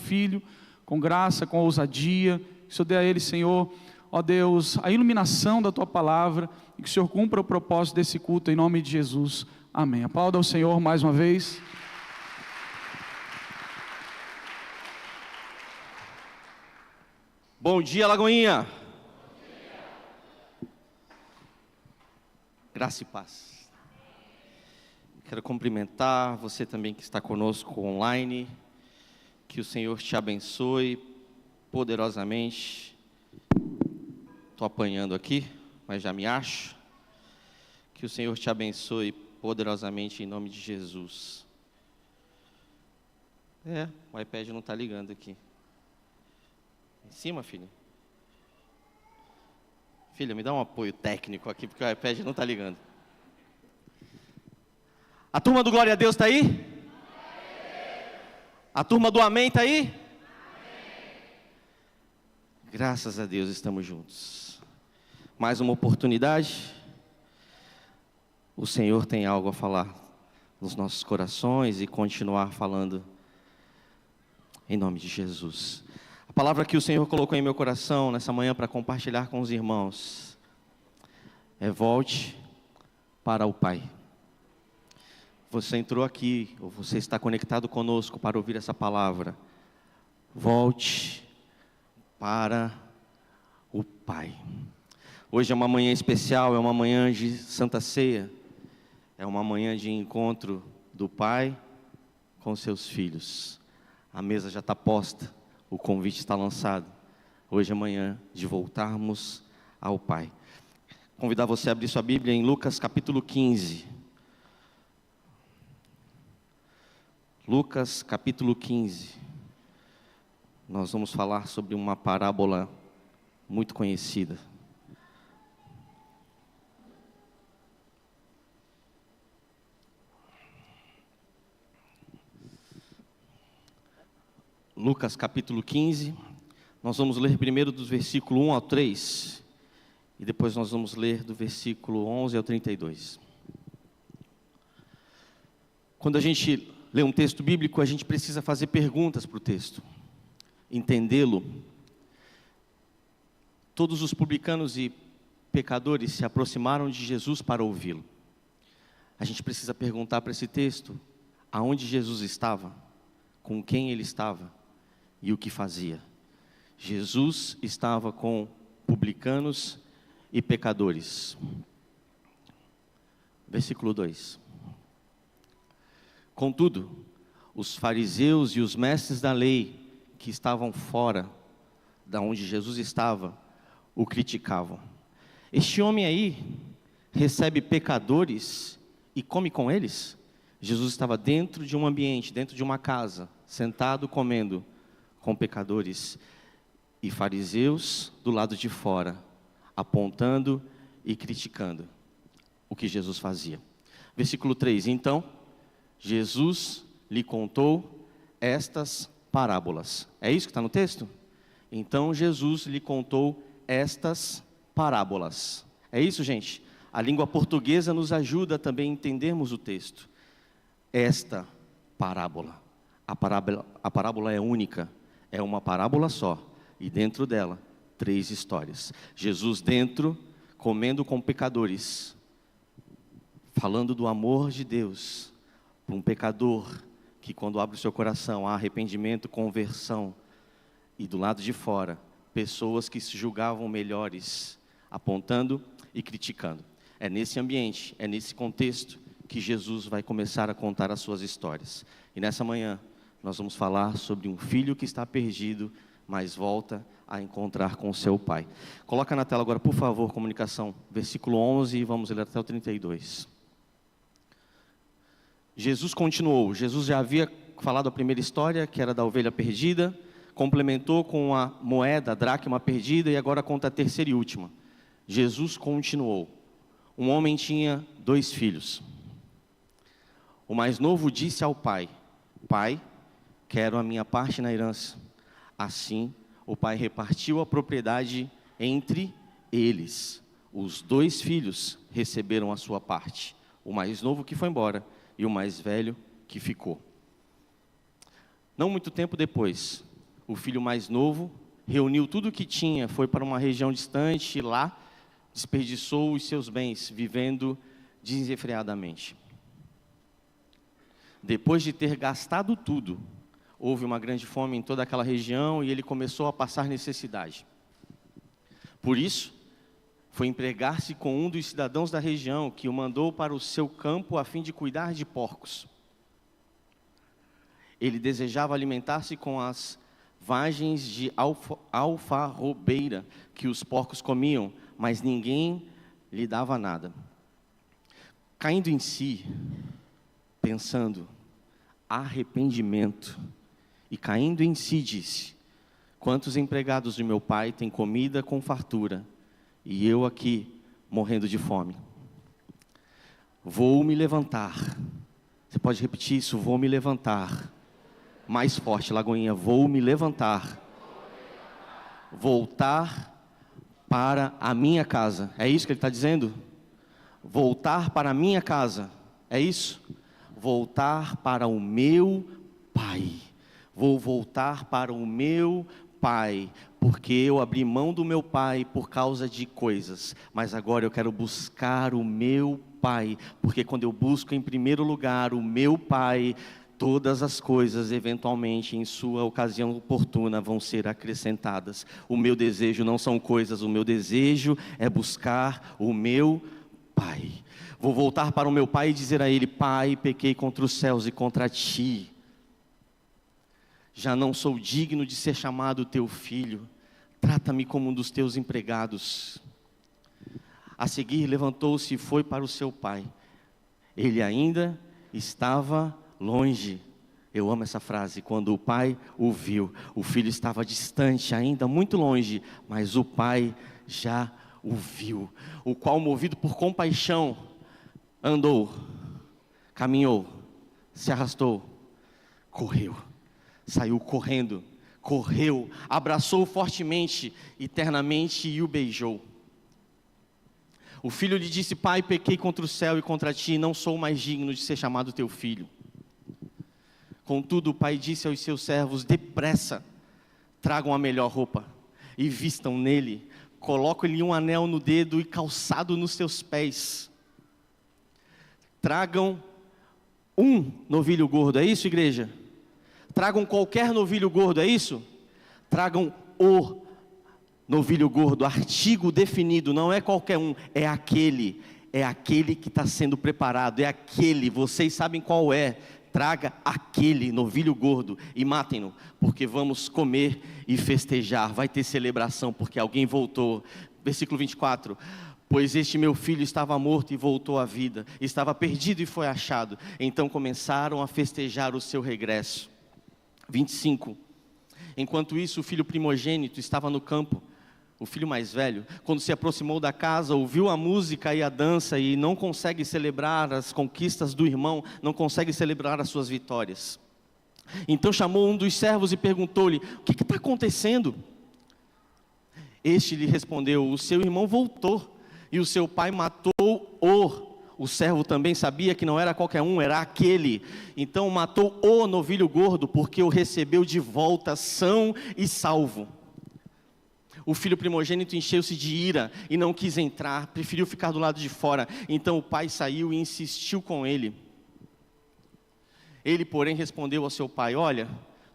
filho, com graça, com ousadia. Que o Senhor dê a ele, Senhor, ó Deus, a iluminação da Tua palavra, e que o Senhor cumpra o propósito desse culto, em nome de Jesus. Amém. Aplauda ao Senhor mais uma vez. Bom dia, Lagoinha. Bom dia. Graça e paz. Quero cumprimentar você também que está conosco online. Que o Senhor te abençoe poderosamente. Estou apanhando aqui, mas já me acho. Que o Senhor te abençoe poderosamente em nome de Jesus. O iPad não está ligando aqui. Em cima, filha? Filha, me dá um apoio técnico aqui, porque o iPad não está ligando. A turma do Glória a Deus está aí? Amém. A turma do Amém está aí? Amém. Graças a Deus estamos juntos. Mais uma oportunidade. O Senhor tem algo a falar nos nossos corações e continuar falando em nome de Jesus. A palavra que o Senhor colocou em meu coração nessa manhã para compartilhar com os irmãos é: volte para o Pai. Você entrou aqui, ou você está conectado conosco para ouvir essa palavra. Volte para o Pai. Hoje é uma manhã especial, é uma manhã de Santa Ceia. É uma manhã de encontro do Pai com seus filhos. A mesa já está posta. O convite está lançado. Hoje é manhã de voltarmos ao Pai. Convidar você a abrir sua Bíblia em Lucas capítulo 15. Lucas capítulo 15. Nós vamos falar sobre uma parábola muito conhecida. Lucas capítulo 15, nós vamos ler primeiro dos versículos 1 ao 3, e depois nós vamos ler do versículo 11 ao 32. Quando a gente lê um texto bíblico, a gente precisa fazer perguntas para o texto, entendê-lo. Todos os publicanos e pecadores se aproximaram de Jesus para ouvi-lo. A gente precisa perguntar para esse texto, aonde Jesus estava, com quem ele estava, e o que fazia. Jesus estava com publicanos e pecadores. Versículo 2. Contudo, os fariseus e os mestres da lei, que estavam fora da onde Jesus estava, o criticavam. Este homem aí recebe pecadores e come com eles? Jesus estava dentro de um ambiente, dentro de uma casa, sentado comendo com pecadores e fariseus do lado de fora, apontando e criticando o que Jesus fazia. Versículo 3, então, Jesus lhe contou estas parábolas. É isso que está no texto? Então, Jesus lhe contou estas parábolas. É isso, gente? A língua portuguesa nos ajuda também a entendermos o texto. Esta parábola. A parábola é única. É uma parábola só, e dentro dela, 3 histórias. Jesus dentro, comendo com pecadores, falando do amor de Deus, para um pecador, que quando abre o seu coração, há arrependimento, conversão, e do lado de fora, pessoas que se julgavam melhores, apontando e criticando. É nesse ambiente, é nesse contexto, que Jesus vai começar a contar as suas histórias. E nessa manhã, nós vamos falar sobre um filho que está perdido, mas volta a encontrar com seu pai. Coloca na tela agora, por favor, comunicação, versículo 11, e vamos ler até o 32. Jesus continuou. Jesus já havia falado a primeira história, que era da ovelha perdida, complementou com a moeda, a dracma perdida, e agora conta a terceira e última. Jesus continuou. Um homem tinha 2 filhos. O mais novo disse ao pai: Pai, quero a minha parte na herança. Assim, o pai repartiu a propriedade entre eles. Os 2 filhos receberam a sua parte. O mais novo que foi embora e o mais velho que ficou. Não muito tempo depois, o filho mais novo, reuniu tudo o que tinha, foi para uma região distante e lá desperdiçou os seus bens, vivendo desenfreadamente. Depois de ter gastado tudo, houve uma grande fome em toda aquela região e ele começou a passar necessidade. Por isso, foi empregar-se com um dos cidadãos da região, que o mandou para o seu campo a fim de cuidar de porcos. Ele desejava alimentar-se com as vagens de alfarrobeira que os porcos comiam, mas ninguém lhe dava nada. Caindo em si, pensando, arrependimento, e caindo em si disse: quantos empregados de meu pai têm comida com fartura, e eu aqui morrendo de fome? Vou me levantar. Você pode repetir isso? Vou me levantar. Mais forte, Lagoinha. Vou me levantar. Voltar para a minha casa. É isso que ele está dizendo? Voltar para a minha casa. É isso? Voltar para o meu pai. Vou voltar para o meu pai, porque eu abri mão do meu pai por causa de coisas, mas agora eu quero buscar o meu pai, porque quando eu busco em primeiro lugar o meu pai, todas as coisas, eventualmente, em sua ocasião oportuna, vão ser acrescentadas. O meu desejo não são coisas, o meu desejo é buscar o meu pai. Vou voltar para o meu pai e dizer a ele: pai, pequei contra os céus e contra ti. Já não sou digno de ser chamado teu filho. Trata-me como um dos teus empregados. A seguir, levantou-se e foi para o seu pai. Ele ainda estava longe. Eu amo essa frase. Quando o pai o viu, o filho estava distante, ainda muito longe, mas o pai já o viu. O qual, movido por compaixão, andou, caminhou, se arrastou, correu. Saiu correndo, correu, abraçou-o fortemente, eternamente, e o beijou. O filho lhe disse: pai, pequei contra o céu e contra ti, não sou mais digno de ser chamado teu filho. Contudo, o pai disse aos seus servos: depressa, tragam a melhor roupa, e vistam nele, colocam-lhe um anel no dedo e calçado nos seus pés. Tragam um novilho gordo, é isso, igreja? Tragam qualquer novilho gordo, é isso? Tragam o novilho gordo, artigo definido, não é qualquer um, é aquele que está sendo preparado, é aquele, vocês sabem qual é. Traga aquele novilho gordo e matem-no, porque vamos comer e festejar, vai ter celebração, porque alguém voltou. Versículo 24. Pois este meu filho estava morto e voltou à vida, estava perdido e foi achado. Então começaram a festejar o seu regresso. 25. Enquanto isso, o filho primogênito estava no campo. O filho mais velho, quando se aproximou da casa, ouviu a música e a dança e não consegue celebrar as conquistas do irmão, não consegue celebrar as suas vitórias. Então chamou um dos servos e perguntou-lhe: o que está acontecendo? Este lhe respondeu: o seu irmão voltou e o seu pai matou-o. O servo também sabia que não era qualquer um, era aquele. Então matou o novilho gordo, porque o recebeu de volta são e salvo. O filho primogênito encheu-se de ira e não quis entrar, preferiu ficar do lado de fora. Então o pai saiu e insistiu com ele. Ele, porém, respondeu ao seu pai: olha,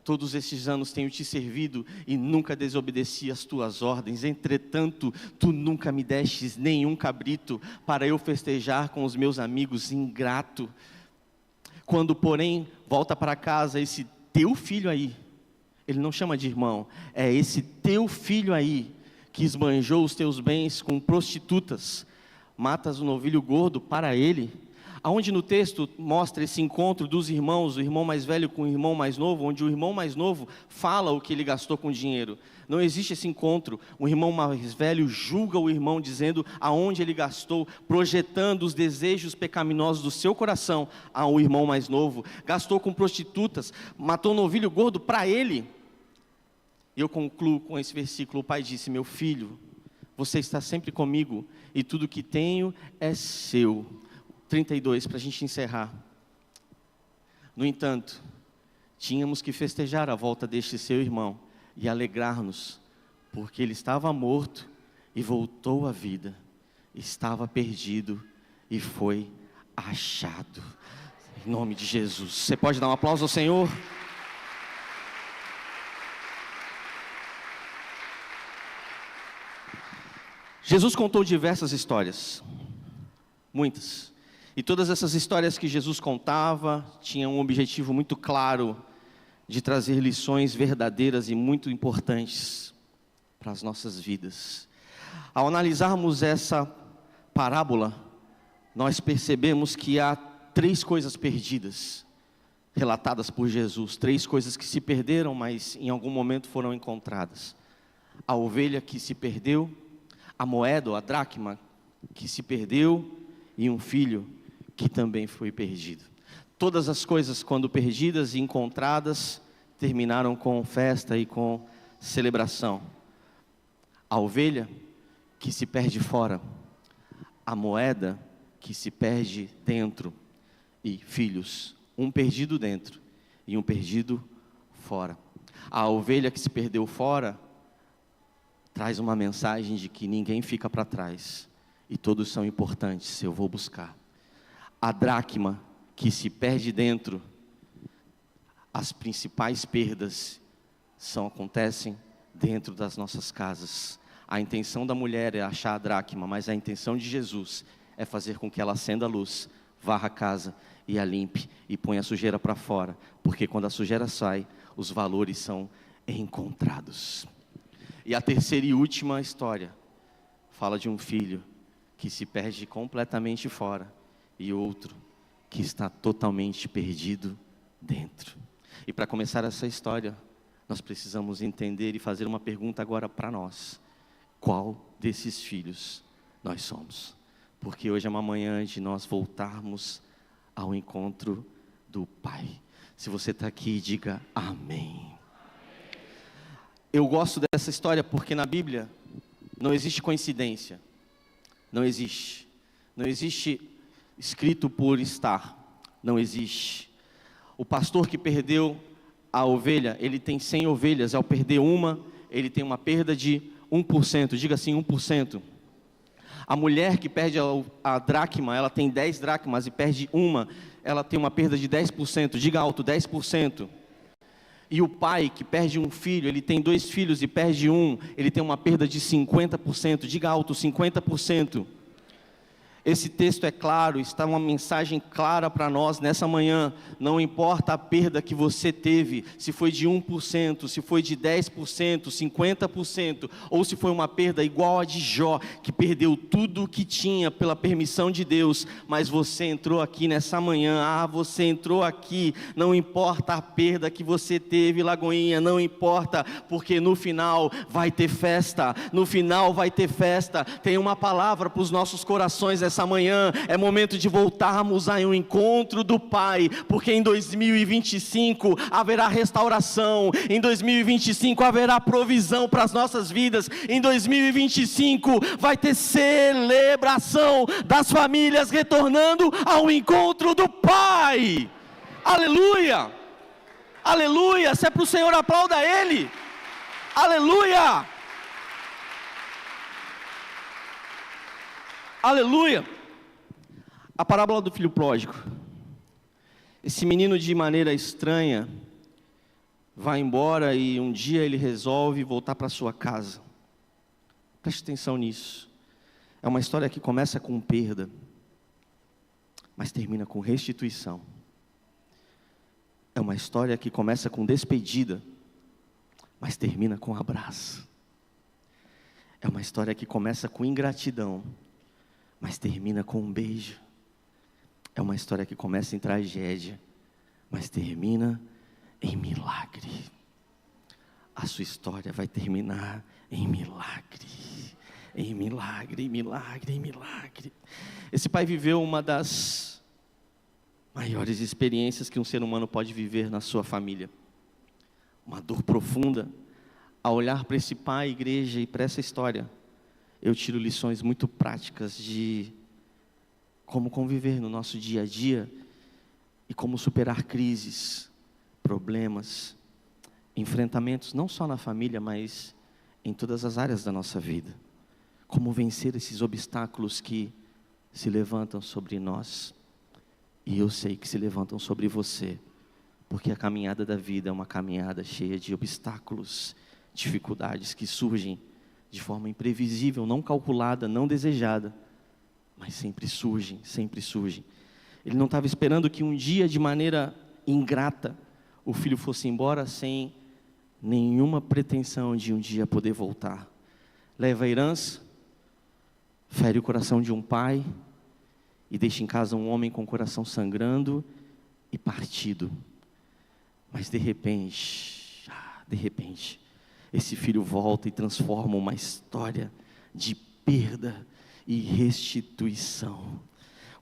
todos estes anos tenho te servido e nunca desobedeci às tuas ordens. Entretanto, tu nunca me destes nenhum cabrito para eu festejar com os meus amigos. Ingrato. Quando, porém, volta para casa esse teu filho aí, ele não chama de irmão, é esse teu filho aí, que esbanjou os teus bens com prostitutas, matas o novilho gordo para ele. Aonde no texto mostra esse encontro dos irmãos, o irmão mais velho com o irmão mais novo, onde o irmão mais novo fala o que ele gastou com dinheiro. Não existe esse encontro. O irmão mais velho julga o irmão, dizendo aonde ele gastou, projetando os desejos pecaminosos do seu coração ao irmão mais novo. Gastou com prostitutas, matou um novilho gordo para ele. E eu concluo com esse versículo. O pai disse: meu filho, você está sempre comigo e tudo que tenho é seu. 32, para a gente encerrar. No entanto, tínhamos que festejar a volta deste seu irmão, e alegrar-nos, porque ele estava morto e voltou à vida, estava perdido e foi achado. Em nome de Jesus. Você pode dar um aplauso ao Senhor? Jesus contou diversas histórias, muitas. E todas essas histórias que Jesus contava tinham um objetivo muito claro de trazer lições verdadeiras e muito importantes para as nossas vidas. Ao analisarmos essa parábola, nós percebemos que há 3 coisas perdidas, relatadas por Jesus. 3 coisas que se perderam, mas em algum momento foram encontradas. A ovelha que se perdeu, a moeda ou a dracma que se perdeu e um filho que também foi perdido. Todas as coisas, quando perdidas e encontradas, terminaram com festa e com celebração. A ovelha que se perde fora, a moeda que se perde dentro e filhos, um perdido dentro e um perdido fora. A ovelha que se perdeu fora traz uma mensagem de que ninguém fica para trás e todos são importantes, eu vou buscar. A dracma que se perde dentro, as principais perdas acontecem dentro das nossas casas. A intenção da mulher é achar a dracma, mas a intenção de Jesus é fazer com que ela acenda a luz, varra a casa e a limpe e ponha a sujeira para fora, porque quando a sujeira sai, os valores são encontrados. E a terceira e última história fala de um filho que se perde completamente fora e outro que está totalmente perdido dentro. E para começar essa história, nós precisamos entender e fazer uma pergunta agora para nós: qual desses filhos nós somos? Porque hoje é uma manhã de nós voltarmos ao encontro do Pai. Se você está aqui, diga amém. Eu gosto dessa história porque na Bíblia não existe coincidência. Não existe. Não existe escrito por estar. Não existe. O pastor que perdeu a ovelha, ele tem 100 ovelhas. Ao perder uma, ele tem uma perda de 1%. Diga assim, 1%. A mulher que perde a dracma, ela tem 10 dracmas e perde uma, ela tem uma perda de 10%. Diga alto, 10%. E o pai que perde um filho, ele tem 2 filhos e perde um, ele tem uma perda de 50%. Diga alto, 50%. Esse texto é claro, está uma mensagem clara para nós nessa manhã. Não importa a perda que você teve, se foi de 1%, se foi de 10%, 50%, ou se foi uma perda igual a de Jó, que perdeu tudo o que tinha pela permissão de Deus, mas você entrou aqui nessa manhã, você entrou aqui, não importa a perda que você teve, Lagoinha, não importa, porque no final vai ter festa, no final vai ter festa. Tem uma palavra para os nossos corações essa manhã, é momento de voltarmos a um encontro do Pai, porque em 2025 haverá restauração, em 2025 haverá provisão para as nossas vidas, em 2025 vai ter celebração das famílias retornando ao encontro do Pai. Aleluia, aleluia. Se é para o Senhor, aplauda Ele. Aleluia. Aleluia. A parábola do filho pródigo. Esse menino, de maneira estranha, vai embora e um dia ele resolve voltar para sua casa. Preste atenção nisso. É uma história que começa com perda, mas termina com restituição. É uma história que começa com despedida, mas termina com abraço. É uma história que começa com ingratidão, mas termina com um beijo. É uma história que começa em tragédia, mas termina em milagre. A sua história vai terminar em milagre, em milagre, em milagre, em milagre. Esse pai viveu uma das maiores experiências que um ser humano pode viver na sua família. Uma dor profunda. Ao olhar para esse pai, igreja, e para essa história, eu tiro lições muito práticas de como conviver no nosso dia a dia e como superar crises, problemas enfrentamentos não só na família, mas em todas as áreas da nossa vida. Como vencer esses obstáculos que se levantam sobre nós. E eu sei que se levantam sobre você, porque a caminhada da vida é uma caminhada cheia de obstáculos, dificuldades que surgem de forma imprevisível, não calculada, não desejada, mas sempre surgem, sempre surgem. Ele não estava esperando que um dia, de maneira ingrata, o filho fosse embora sem nenhuma pretensão de um dia poder voltar. Leva a herança, fere o coração de um pai e deixa em casa um homem com o coração sangrando e partido. Mas de repente, esse filho volta e transforma uma história de perda e restituição.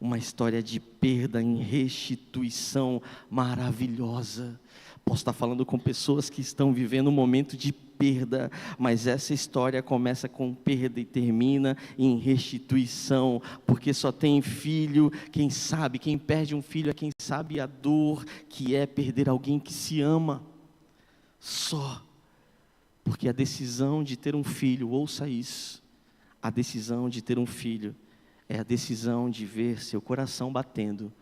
Uma história de perda em restituição maravilhosa. Posso estar falando com pessoas que estão vivendo um momento de perda, mas essa história começa com perda e termina em restituição, porque só tem filho, quem sabe, quem perde um filho é quem sabe a dor que é perder alguém que se ama. Só. Porque a decisão de ter um filho, ouça isso, a decisão de ter um filho é a decisão de ver seu coração batendo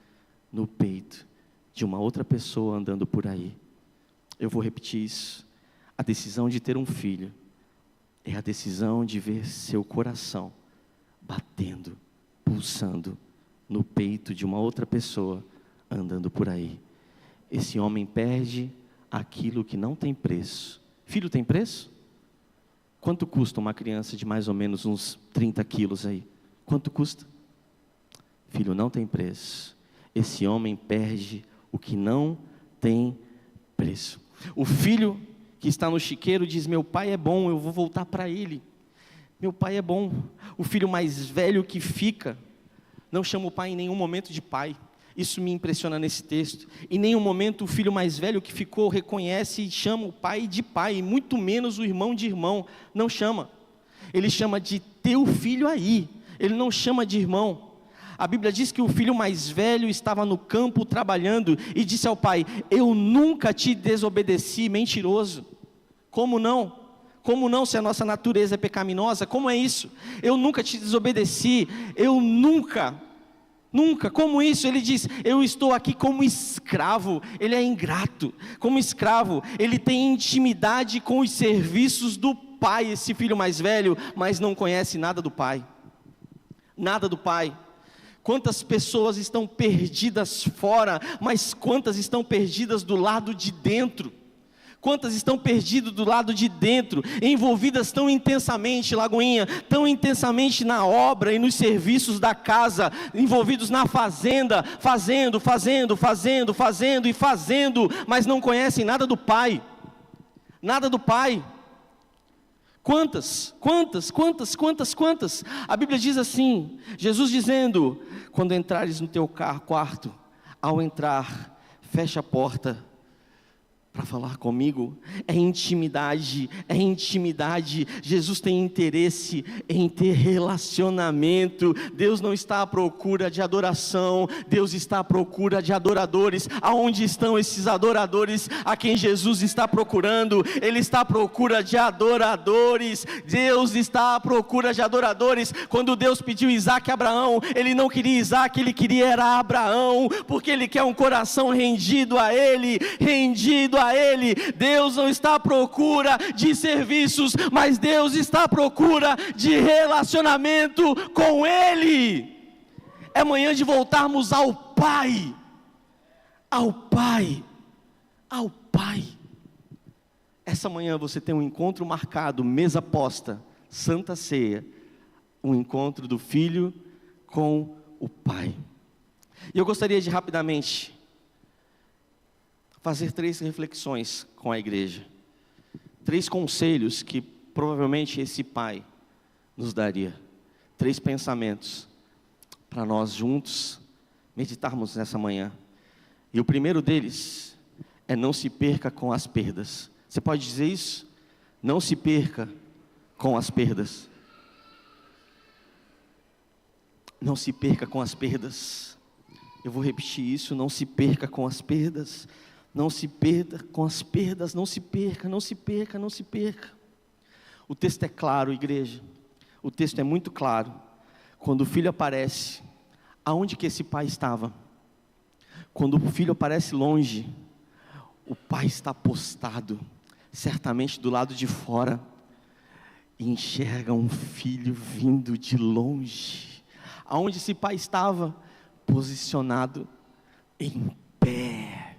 no peito de uma outra pessoa andando por aí. Eu vou repetir isso. A decisão de ter um filho é a decisão de ver seu coração batendo, pulsando no peito de uma outra pessoa andando por aí. Esse homem perde aquilo que não tem preço. Filho tem preço? Quanto custa uma criança de mais ou menos uns 30 quilos aí? Quanto custa? Filho não tem preço. Esse homem perde o que não tem preço. O filho que está no chiqueiro diz: meu pai é bom, eu vou voltar para ele. Meu pai é bom. O filho mais velho que fica, não chama o pai em nenhum momento de pai. Isso me impressiona nesse texto. Em nenhum momento o filho mais velho que ficou reconhece e chama o pai de pai, e muito menos o irmão de irmão. Não chama. Ele chama de teu filho aí. Ele não chama de irmão. A Bíblia diz que o filho mais velho estava no campo trabalhando e disse ao pai: eu nunca te desobedeci, mentiroso. Como não? Como não, se a nossa natureza é pecaminosa? Como é isso? Eu nunca te desobedeci, eu nunca, como isso? Ele diz: eu estou aqui como escravo. Ele é ingrato, como escravo, ele tem intimidade com os serviços do pai, esse filho mais velho, mas não conhece nada do pai, nada do pai. Quantas pessoas estão perdidas fora, mas quantas estão perdidas do lado de dentro? Quantas estão perdidas do lado de dentro, envolvidas tão intensamente, Lagoinha, tão intensamente na obra e nos serviços da casa, envolvidos na fazenda, fazendo, mas não conhecem nada do Pai, nada do Pai. Quantas? A Bíblia diz assim, Jesus dizendo: quando entrares no teu quarto, ao entrar, fecha a porta para falar comigo. É intimidade. Jesus tem interesse em ter relacionamento. Deus não está à procura de adoração, Deus está à procura de adoradores. Aonde estão esses adoradores a quem Jesus está procurando? Ele está à procura de adoradores. Deus está à procura de adoradores. Quando Deus pediu Isaac a Abraão, Ele não queria Isaac, Ele queria era Abraão, porque Ele quer um coração rendido a Ele. Deus não está à procura de serviços, mas Deus está à procura de relacionamento com Ele. É manhã de voltarmos ao Pai. Essa manhã você tem um encontro marcado, mesa posta, Santa Ceia, um encontro do Filho com o Pai. E eu gostaria de rapidamente fazer 3 reflexões com a igreja, 3 conselhos que provavelmente esse pai nos daria, 3 pensamentos para nós juntos meditarmos nessa manhã. E o primeiro deles é: não se perca com as perdas. Você pode dizer isso? Não se perca com as perdas. Não se perca com as perdas. Eu vou repetir isso: não se perca com as perdas. Não se perda com as perdas, não se perca, não se perca, não se perca. O texto é claro, igreja. O texto é muito claro. Quando o filho aparece, aonde que esse pai estava? Quando o filho aparece longe, o pai está postado, certamente do lado de fora, e enxerga um filho vindo de longe. Aonde esse pai estava? Posicionado em pé,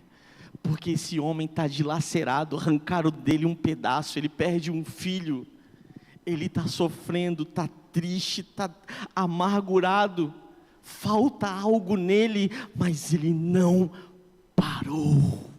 porque esse homem está dilacerado, arrancaram dele um pedaço, ele perde um filho, ele está sofrendo, está triste, está amargurado, falta algo nele, mas ele não parou,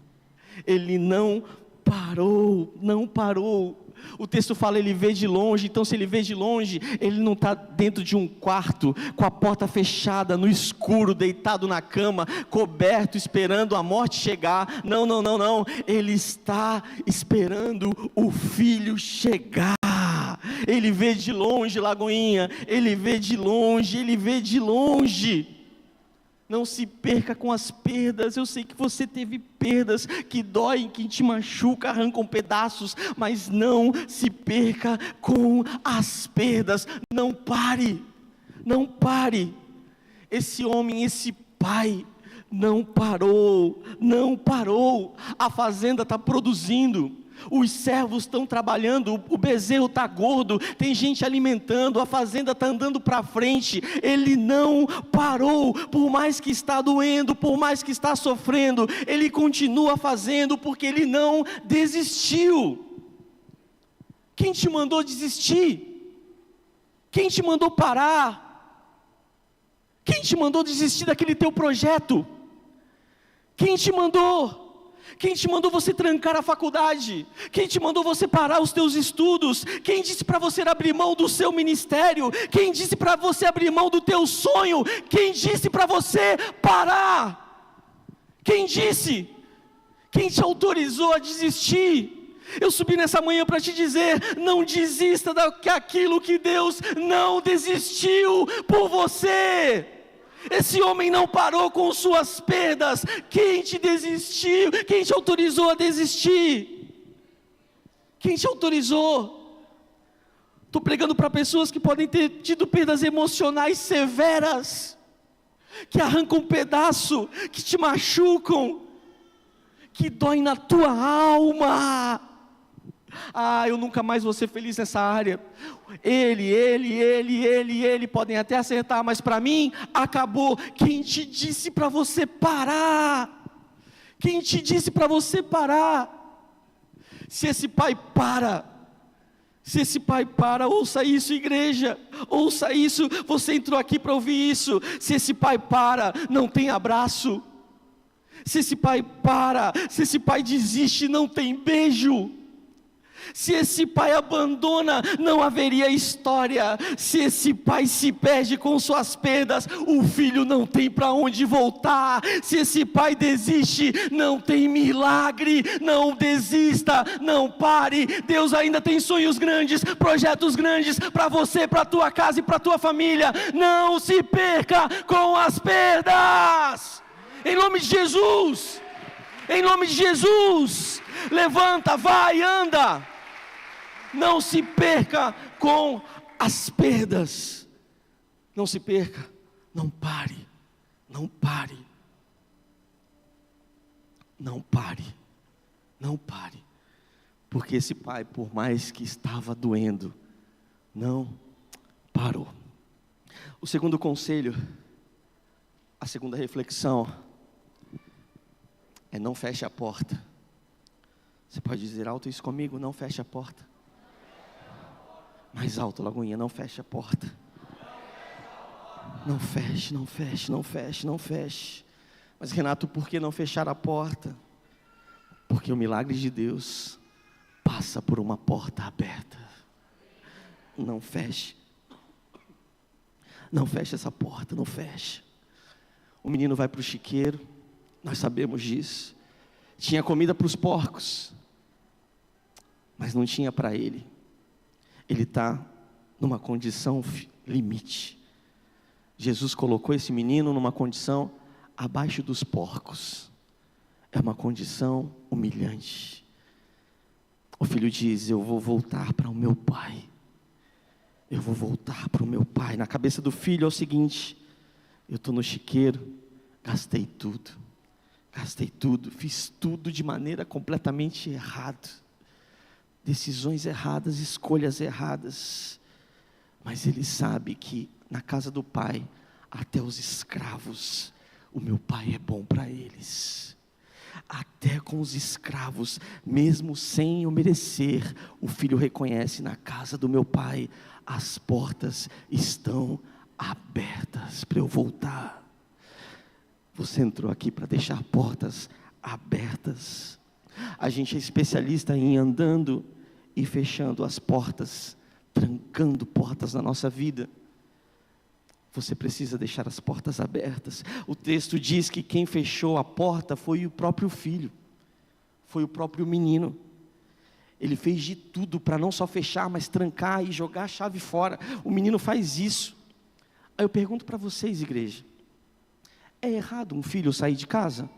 ele não parou, não parou. O texto fala, ele vê de longe. Então se ele vê de longe, ele não está dentro de um quarto, com a porta fechada, no escuro, deitado na cama, coberto, esperando a morte chegar. Não, não, não, não, ele está esperando o filho chegar. Ele vê de longe, Lagoinha, ele vê de longe, ele vê de longe. Não se perca com as perdas. Eu sei que você teve perdas que doem, que te machucam, arrancam pedaços, mas não se perca com as perdas. Não pare, não pare. Esse homem, esse pai, não parou, não parou. A fazenda está produzindo, os servos estão trabalhando, o bezerro está gordo, tem gente alimentando, a fazenda está andando para frente. Ele não parou, por mais que está doendo, por mais que está sofrendo, ele continua fazendo, porque ele não desistiu. Quem te mandou desistir? Quem te mandou parar? Quem te mandou desistir daquele teu projeto? Quem te mandou? Quem te mandou você trancar a faculdade? Quem te mandou você parar os teus estudos? Quem disse para você abrir mão do seu ministério? Quem disse para você abrir mão do teu sonho? Quem disse para você parar? Quem disse? Quem te autorizou a desistir? Eu subi nessa manhã para te dizer, não desista daquilo que Deus não desistiu por você. Esse homem não parou com suas perdas. Quem te desistiu? Quem te autorizou a desistir? Quem te autorizou? Estou pregando para pessoas que podem ter tido perdas emocionais severas, que arrancam um pedaço, que te machucam, que doem na tua alma. Eu nunca mais vou ser feliz nessa área. Ele podem até acertar, mas para mim acabou. Quem te disse para você parar? Quem te disse para você parar? Se esse pai para, ouça isso, igreja, ouça isso. Você entrou aqui para ouvir isso. Se esse pai para, não tem abraço. Se esse pai para, se esse pai desiste, não tem beijo. Se esse pai abandona, não haveria história. Se esse pai se perde com suas perdas, o filho não tem para onde voltar. Se esse pai desiste, não tem milagre. Não desista, não pare. Deus ainda tem sonhos grandes, projetos grandes para você, para a tua casa e para a tua família. Não se perca com as perdas. Em nome de Jesus, em nome de Jesus, levanta, vai, anda. Não se perca com as perdas. Não se perca, não pare, não pare. Não pare, não pare. Porque esse pai, por mais que estava doendo, não parou. O segundo conselho, a segunda reflexão, é não feche a porta. Você pode dizer alto isso comigo? Não feche a porta. Mais alto, Lagoinha, não feche a porta. Não feche, não feche, não feche, não feche. Mas Renato, por que não fechar a porta? Porque o milagre de Deus passa por uma porta aberta. Não feche. Não feche essa porta, não feche. O menino vai para o chiqueiro, nós sabemos disso. Tinha comida para os porcos, mas não tinha para ele. Ele está numa condição limite. Jesus colocou esse menino numa condição abaixo dos porcos. é uma condição humilhante. O filho diz: eu vou voltar para o meu pai. Eu vou voltar para o meu pai. Na cabeça do filho é o seguinte: eu estou no chiqueiro, gastei tudo, fiz tudo de maneira completamente errada, decisões erradas, escolhas erradas, mas ele sabe que na casa do pai, até os escravos, o meu pai é bom para eles. Até com os escravos, mesmo sem eu merecer, o filho reconhece: na casa do meu pai, as portas estão abertas para eu voltar. Você entrou aqui para deixar portas abertas. A gente é especialista em andando e fechando as portas, trancando portas na nossa vida. Você precisa deixar as portas abertas. O texto diz que quem fechou a porta foi o próprio filho, foi o próprio menino. Ele fez de tudo para não só fechar, mas trancar e jogar a chave fora. O menino faz isso. Aí eu pergunto para vocês, igreja: é errado um filho sair de casa?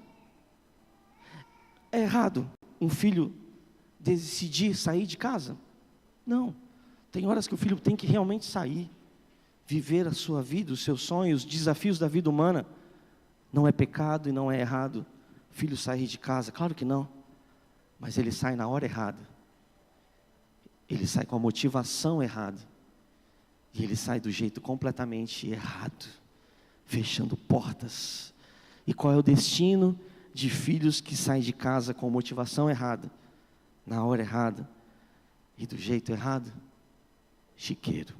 É errado um filho decidir sair de casa? Não. Tem horas que o filho tem que realmente sair, viver a sua vida, os seus sonhos, os desafios da vida humana. Não é pecado e não é errado filho sair de casa, claro que não. Mas ele sai na hora errada. Ele sai com a motivação errada. E ele sai do jeito completamente errado, fechando portas. E qual é o destino de filhos que saem de casa com motivação errada, na hora errada e do jeito errado? Chiqueiro.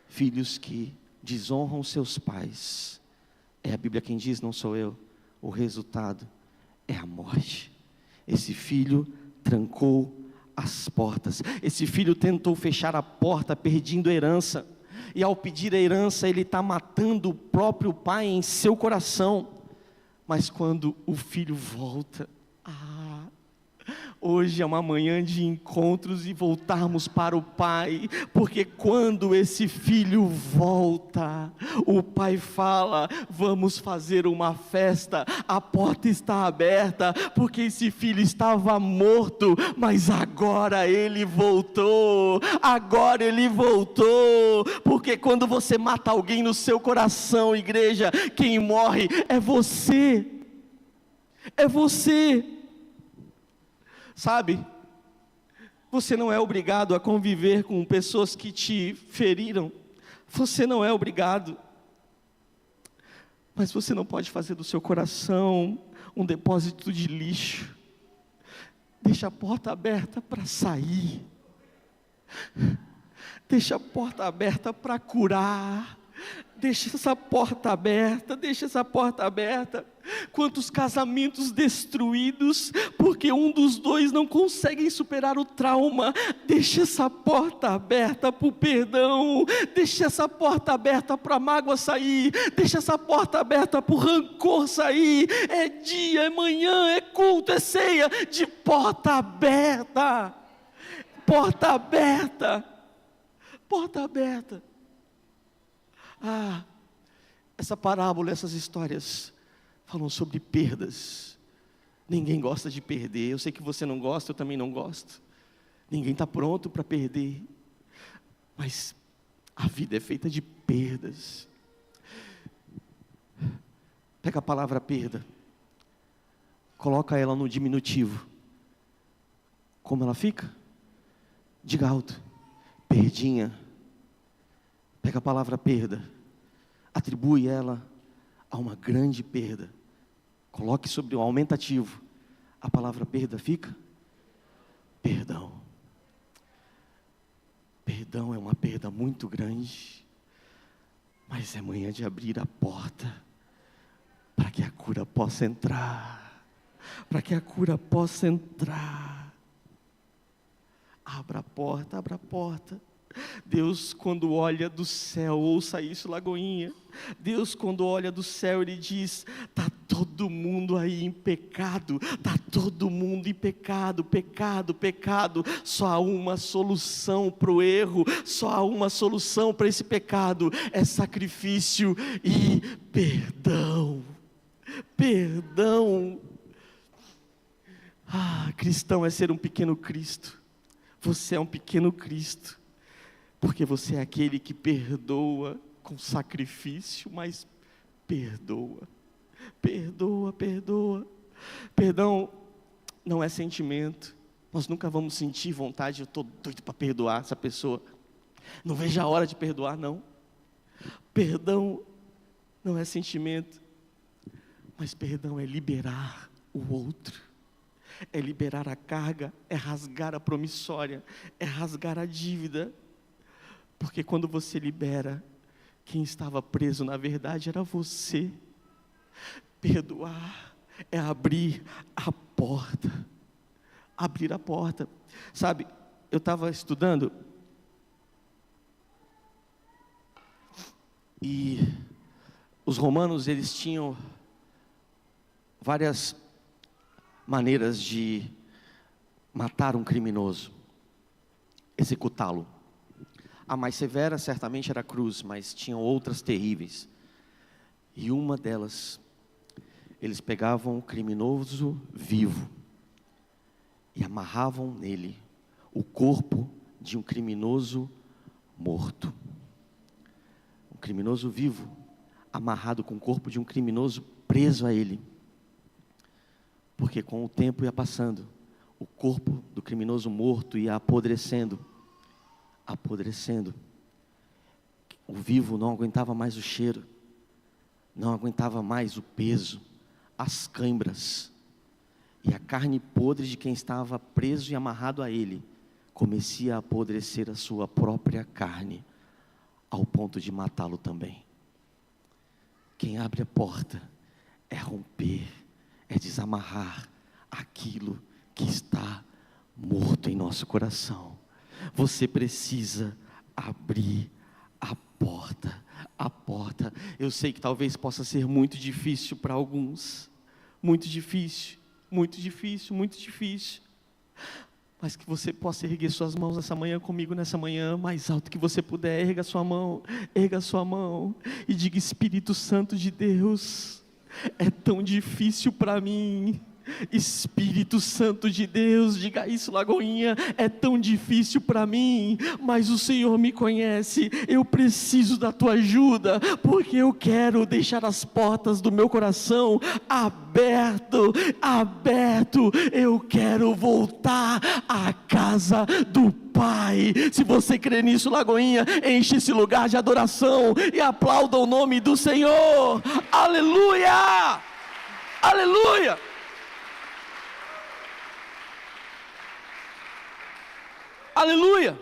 Filhos que desonram seus pais. É a Bíblia quem diz, não sou eu. O resultado é a morte. Esse filho trancou as portas. Esse filho tentou fechar a porta pedindo herança. E ao pedir a herança, ele está matando o próprio pai em seu coração. Mas quando o filho volta, hoje é uma manhã de encontros e voltarmos para o pai, porque quando esse filho volta, o pai fala: vamos fazer uma festa, a porta está aberta, porque esse filho estava morto, mas agora ele voltou, porque quando você mata alguém no seu coração, igreja, quem morre é você, Sabe, você não é obrigado a conviver com pessoas que te feriram, você não é obrigado, mas você não pode fazer do seu coração um depósito de lixo. Deixa a porta aberta para sair, deixa a porta aberta para curar, deixa essa porta aberta. Quantos casamentos destruídos, porque um dos dois não consegue superar o trauma. Deixa essa porta aberta para o perdão, deixa essa porta aberta para a mágoa sair, deixa essa porta aberta para o rancor sair. É dia, é manhã, é culto, é ceia, de porta aberta, essa parábola, essas histórias falam sobre perdas. Ninguém gosta de perder. Eu sei que você não gosta, eu também não gosto. Ninguém está pronto para perder. Mas a vida é feita de perdas. Pega a palavra perda, coloca ela no diminutivo. Como ela fica? Diga alto: perdinha. Pega a palavra perda, atribui ela a uma grande perda. Coloque sobre o aumentativo. A palavra perda fica perdão. Perdão é uma perda muito grande, mas é manhã de abrir a porta para que a cura possa entrar. Abra a porta. Deus, quando olha do céu, ouça isso, Lagoinha. Deus, quando olha do céu, Ele diz: está todo mundo aí em pecado, está todo mundo em pecado. Só há uma solução para o erro, só há uma solução para esse pecado: é sacrifício e perdão. Cristão é ser um pequeno Cristo. Você é um pequeno Cristo, porque você é aquele que perdoa com sacrifício, mas perdoa. Perdão não é sentimento. Nós nunca vamos sentir vontade, eu estou doido para perdoar essa pessoa. Não vejo a hora de perdoar, não. Perdão não é sentimento, mas perdão é liberar o outro. É liberar a carga, é rasgar a promissória, é rasgar a dívida. Porque quando você libera, quem estava preso na verdade era você. Perdoar é abrir a porta. Abrir a porta. Sabe, eu estava estudando e os romanos, eles tinham várias maneiras de matar um criminoso, executá-lo. A mais severa certamente era a cruz, mas tinham outras terríveis. E uma delas, eles pegavam o criminoso vivo e amarravam nele o corpo de um criminoso morto. Um criminoso vivo amarrado com o corpo de um criminoso preso a ele. Porque com o tempo ia passando, o corpo do criminoso morto ia apodrecendo. O vivo não aguentava mais o cheiro, não aguentava mais o peso, as cãibras. E a carne podre de quem estava preso e amarrado a ele, começia a apodrecer a sua própria carne, ao ponto de matá-lo também. Quem abre a porta é romper, é desamarrar aquilo que está morto em nosso coração. Você precisa abrir a porta. Eu sei que talvez possa ser muito difícil para alguns, muito difícil, mas que você possa erguer suas mãos nessa manhã comigo, nessa manhã, mais alto que você puder. Erga sua mão e diga: Espírito Santo de Deus, é tão difícil para mim. Espírito Santo de Deus, diga isso, Lagoinha, é tão difícil para mim, mas o Senhor me conhece. Eu preciso da tua ajuda, porque eu quero deixar as portas do meu coração aberto. Eu quero voltar à casa do Pai. Se você crê nisso, Lagoinha, enche esse lugar de adoração e aplauda o nome do Senhor. Aleluia, aleluia. Aleluia!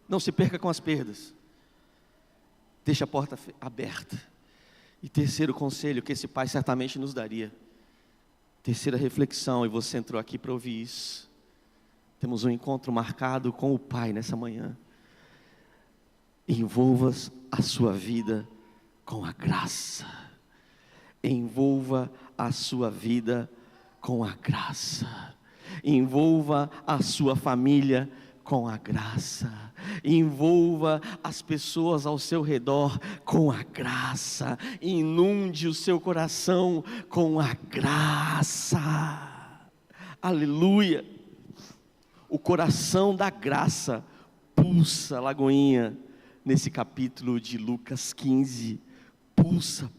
Não se perca com as perdas. Deixa a porta aberta. E terceiro conselho que esse pai certamente nos daria. Terceira reflexão, e você entrou aqui para ouvir isso. Temos um encontro marcado com o Pai nessa manhã. Envolva a sua vida com a graça. Envolva a sua vida com a graça. Envolva a sua família com a graça. Envolva as pessoas ao seu redor com a graça. Inunde o seu coração com a graça. Aleluia. O coração da graça pulsa, Lagoinha, nesse capítulo de Lucas 15. Pulsa.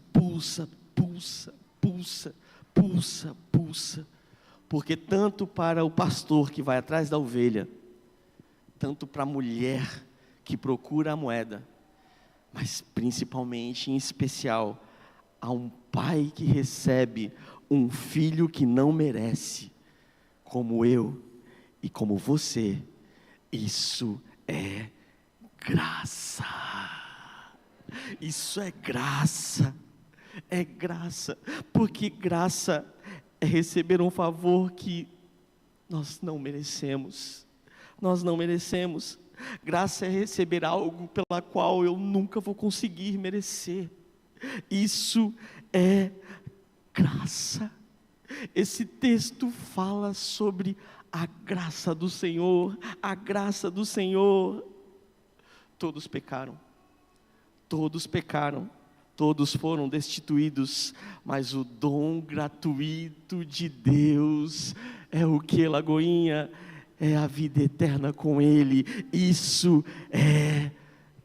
Porque tanto para o pastor que vai atrás da ovelha, tanto para a mulher que procura a moeda, mas principalmente, em especial, a um pai que recebe um filho que não merece, como eu e como você, isso é graça. Isso é graça. É graça, porque graça é receber um favor que nós não merecemos. Graça é receber algo pela qual eu nunca vou conseguir merecer. Isso é graça. Esse texto fala sobre a graça do Senhor. A graça do Senhor. Todos pecaram. Todos foram destituídos, mas o dom gratuito de Deus é o que, Lagoinha? É a vida eterna com Ele. Isso é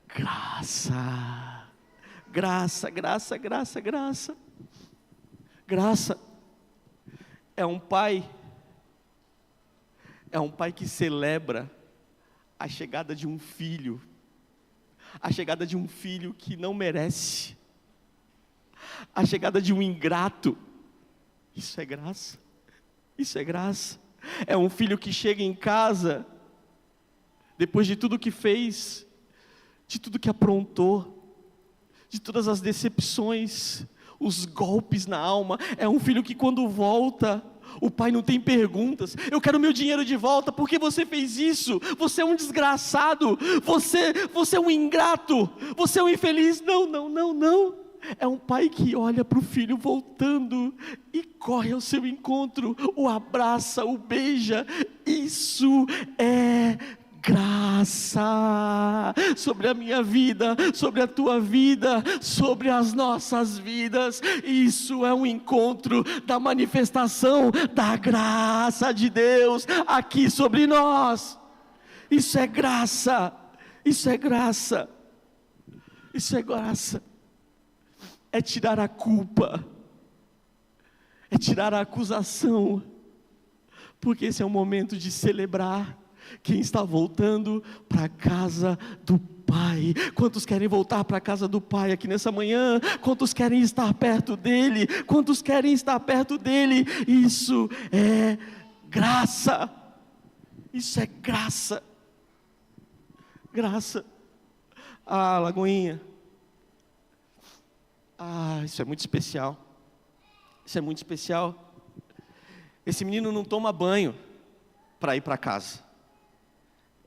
graça. Graça, graça, graça, graça. Graça é um pai que celebra a chegada de um filho. A chegada de um filho que não merece. A chegada de um ingrato. Isso é graça. Isso é graça. É um filho que chega em casa, depois de tudo que fez, de tudo que aprontou, de todas as decepções, os golpes na alma. É um filho que quando volta, o pai não tem perguntas. Eu quero meu dinheiro de volta, por que você fez isso? Você é um desgraçado, você é um ingrato, você é um infeliz. Não, não, não, não. É um pai que olha para o filho voltando e corre ao seu encontro, o abraça, o beija. Isso é graça sobre a minha vida, sobre a tua vida, sobre as nossas vidas. Isso é um encontro da manifestação da graça de Deus aqui sobre nós. Isso é graça, isso é graça, isso é graça. É tirar a culpa, é tirar a acusação, porque esse é o momento de celebrar quem está voltando para a casa do Pai. Quantos querem voltar para a casa do Pai aqui nessa manhã? Quantos querem estar perto dEle? Quantos querem estar perto dEle? Isso é graça, isso é graça, graça. Ah, Lagoinha, isso é muito especial. Isso é muito especial. Esse menino não toma banho para ir para casa.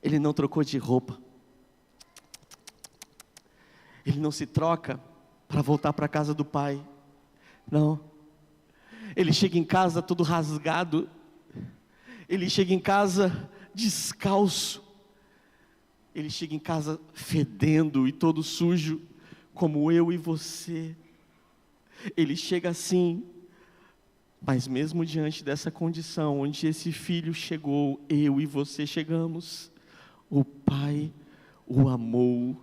Ele não trocou de roupa. Ele não se troca para voltar para a casa do pai. Não. Ele chega em casa todo rasgado. Ele chega em casa descalço. Ele chega em casa fedendo e todo sujo, como eu e você. Ele chega assim, mas mesmo diante dessa condição, onde esse filho chegou, eu e você chegamos, o Pai o amou.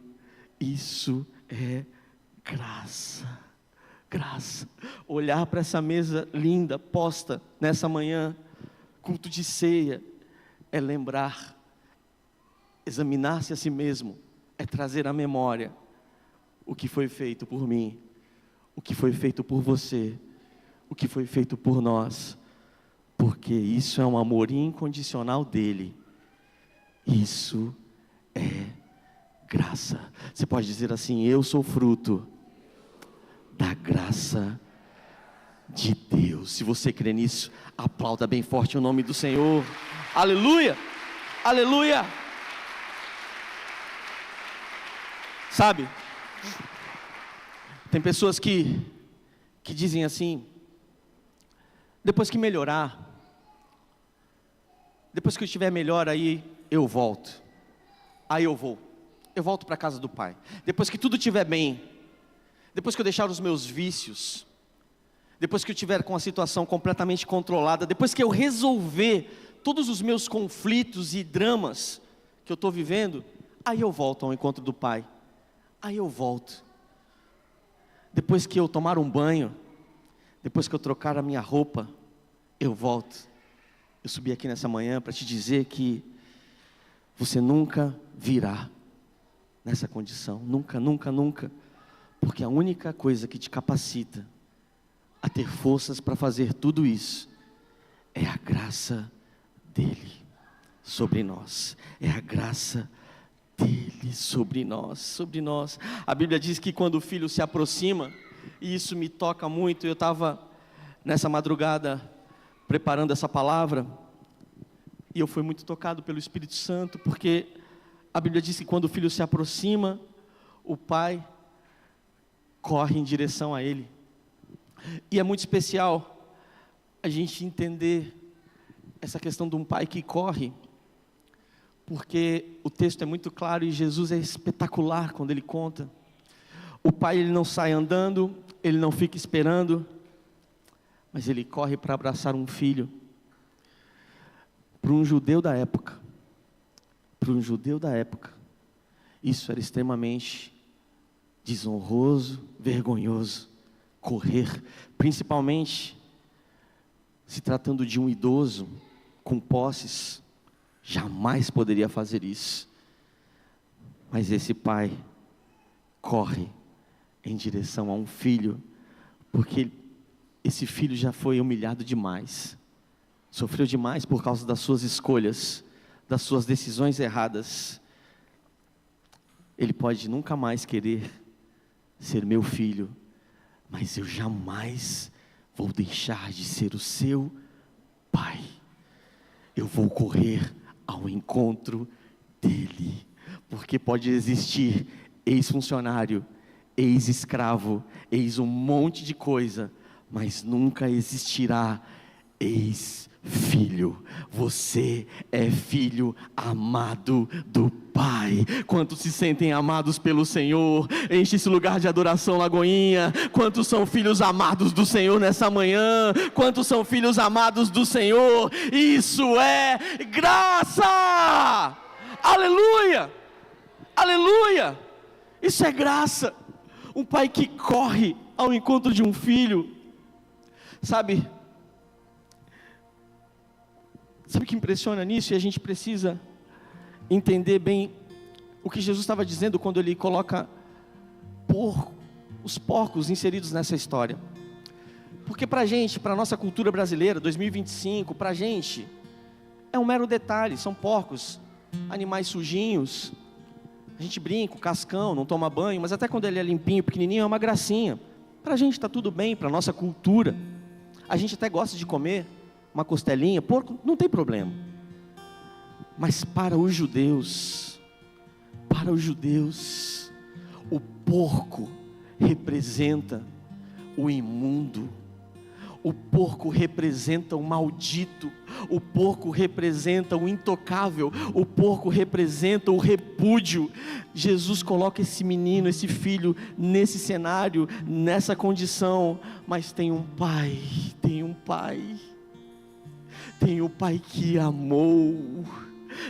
Isso é graça, graça. Olhar para essa mesa linda, posta nessa manhã, culto de ceia, é lembrar, examinar-se a si mesmo, é trazer à memória o que foi feito por mim, o que foi feito por você, o que foi feito por nós, porque isso é um amor incondicional dele. Isso é graça. Você pode dizer assim: eu sou fruto da graça de Deus. Se você crê nisso, aplauda bem forte o nome do Senhor. Aleluia, aleluia. Sabe, tem pessoas que dizem assim: depois que melhorar, depois que eu estiver melhor, aí eu volto. Aí eu volto para a casa do Pai. Depois que tudo estiver bem, depois que eu deixar os meus vícios, depois que eu estiver com a situação completamente controlada, depois que eu resolver todos os meus conflitos e dramas que eu estou vivendo, aí eu volto ao encontro do Pai. Aí eu volto. Depois que eu tomar um banho, depois que eu trocar a minha roupa, eu volto. Eu subi aqui nessa manhã para te dizer que você nunca virá nessa condição. Nunca, nunca, nunca. Porque a única coisa que te capacita a ter forças para fazer tudo isso é a graça dele sobre nós. É a graça dele sobre nós, sobre nós. A Bíblia diz que quando o filho se aproxima, e isso me toca muito. Eu estava nessa madrugada preparando essa palavra, e eu fui muito tocado pelo Espírito Santo, porque a Bíblia diz que quando o filho se aproxima, o pai corre em direção a ele. E é muito especial a gente entender essa questão de um pai que corre, porque o texto é muito claro e Jesus é espetacular quando ele conta. O pai, ele não sai andando, ele não fica esperando, mas ele corre para abraçar um filho. Para um judeu da época, isso era extremamente desonroso, vergonhoso, correr, principalmente se tratando de um idoso com posses, jamais poderia fazer isso. Mas esse pai corre em direção a um filho, porque esse filho já foi humilhado demais, sofreu demais por causa das suas escolhas, das suas decisões erradas. Ele pode nunca mais querer ser meu filho, mas eu jamais vou deixar de ser o seu pai. Eu vou correr ao encontro dele, porque pode existir ex-funcionário, ex-escravo, ex um monte de coisa, mas nunca existirá ex-filho. Você é filho amado do Pai. Quantos se sentem amados pelo Senhor? Enche esse lugar de adoração, Lagoinha. Quantos são filhos amados do Senhor nessa manhã? Quantos são filhos amados do Senhor? Isso é graça! Aleluia! Aleluia! Isso é graça. Um pai que corre ao encontro de um filho. Sabe o que impressiona nisso? E a gente precisa entender bem o que Jesus estava dizendo quando ele coloca os porcos inseridos nessa história. Porque para a gente, para a nossa cultura brasileira, 2025, para a gente, é um mero detalhe, são porcos, animais sujinhos. A gente brinca, o cascão, não toma banho, mas até quando ele é limpinho, pequenininho, é uma gracinha. Para a gente está tudo bem, para a nossa cultura. A gente até gosta de comer uma costelinha, porco, não tem problema. Mas para os judeus, o porco representa o imundo, o porco representa o maldito, o porco representa o intocável, o porco representa o repúdio. Jesus coloca esse menino, esse filho, nesse cenário, nessa condição, mas tem um pai que amou.